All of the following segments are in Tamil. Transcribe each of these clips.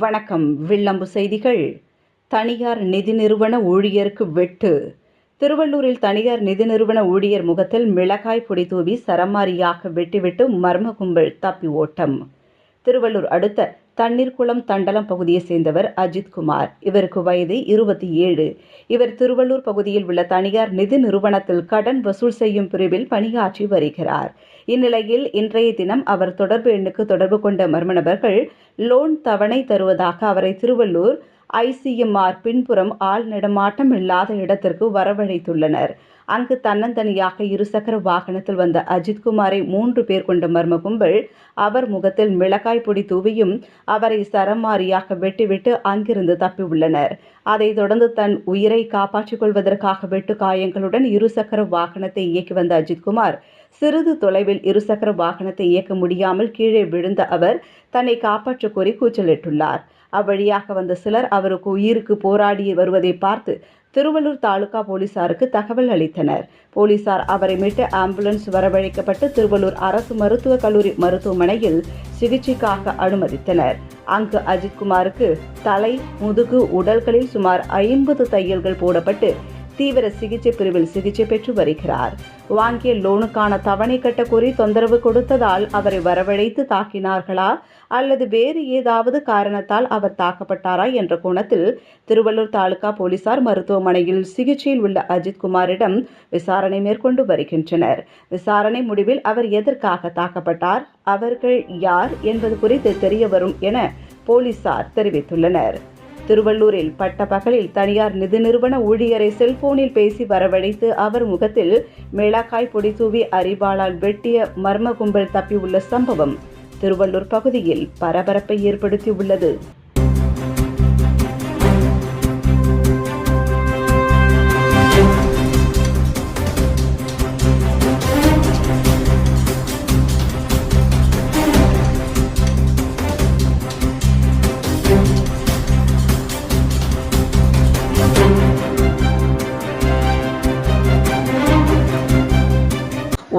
வணக்கம். வில்லம்பு செய்திகள். தனியார் நிதி நிறுவன ஊழியருக்கு வெட்டு. திருவள்ளூரில் தனியார் நிதி நிறுவன ஊழியர் முகத்தில் மிளகாய் பொடி தூவி சரமாரியாக வெட்டிவிட்டு மர்ம கும்பல் தப்பி ஓட்டம். திருவள்ளூர் அடுத்த தண்ணீர்குளம் தண்டலம் பகுதியைச் சேர்ந்தவர் அஜித்குமார். இவருக்கு வயது 27. இவர் திருவள்ளூர் பகுதியில் உள்ள தனியார் நிதி நிறுவனத்தில் கடன் வசூல் செய்யும் பிரிவில் பணியாற்றி வருகிறார். இந்நிலையில் இன்றைய தினம் அவர் தொடர்பு எண்ணுக்கு தொடர்பு கொண்ட மர்ம நபர்கள் லோன் தவணை தருவதாக அவரை திருவள்ளூர் ICMR பின்புறம் ஆள் நடமாட்டம் இல்லாத இடத்திற்கு வரவழைத்துள்ளனர். அங்கு தன்னந்தனியாக இருசக்கர வாகனத்தில் வந்த அஜித்குமாரை 3 பேர் கொண்ட மர்ம கும்பல் அவர் முகத்தில் மிளகாய் பொடி தூவியும் அவரை சரமாரியாக வெட்டிவிட்டு அங்கிருந்து தப்பியுள்ளனர். அதைத் தொடர்ந்து தன் உயிரை காப்பாற்றிக் கொள்வதற்காக வெட்டு காயங்களுடன் இருசக்கர வாகனத்தை இயக்கி வந்த அஜித்குமார் சிறிது தொலைவில் இருசக்கர வாகனத்தை இயக்க முடியாமல் கீழே விழுந்த அவர் தன்னை காப்பாற்ற கோரி கூச்சலிட்டுள்ளார். அவ்வழியாக வந்த சிலர் அவருக்கு உயிருக்கு போராடி வருவதை பார்த்து திருவள்ளூர் தாலுகா போலீசாருக்கு தகவல் அளித்தனர். போலீசார் அவரை மீட்டு ஆம்புலன்ஸ் வரவழைக்கப்பட்டு திருவள்ளூர் அரசு மருத்துவக் கல்லூரி மருத்துவமனையில் சிகிச்சைக்காக அனுமதித்தனர். அங்கு அஜித்குமாருக்கு தலை, முதுகு, உடல்களில் சுமார் 50 தையல்கள் போடப்பட்டு தீவிர சிகிச்சை பிரிவில் சிகிச்சை பெற்று வருகிறார். வாங்கிய லோனுக்கான தவணை கட்ட கோரி தொந்தரவு கொடுத்ததால் அவரை வரவழைத்து தாக்கினார்களா அல்லது வேறு ஏதாவது காரணத்தால் அவர் தாக்கப்பட்டாரா என்ற கோணத்தில் திருவள்ளூர் தாலுகா போலீசார் மருத்துவமனையில் சிகிச்சையில் உள்ள அஜித்குமாரிடம் விசாரணை மேற்கொண்டு வருகின்றனர். விசாரணை முடிவில் அவர் எதற்காக தாக்கப்பட்டார், அவர்கள் யார் என்பது குறித்து தெரிய வரும் என போலீசார் தெரிவித்துள்ளனர். திருவள்ளூரில் பட்டப்பகலில் தனியார் நிதி நிறுவன ஊழியரை செல்போனில் பேசி வரவழைத்து அவர் முகத்தில் மிளகாய் பொடி தூவி அரிவாளால் வெட்டிய மர்ம கும்பல் தப்பியுள்ள சம்பவம் திருவள்ளூர் பகுதியில் பரபரப்பை ஏற்படுத்தியுள்ளது.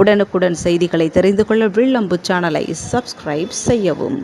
உடனுக்குடன் செய்திகளை தெரிந்து கொள்ள வில்லம்பு சேனலை சப்ஸ்கிரைப் செய்யவும்.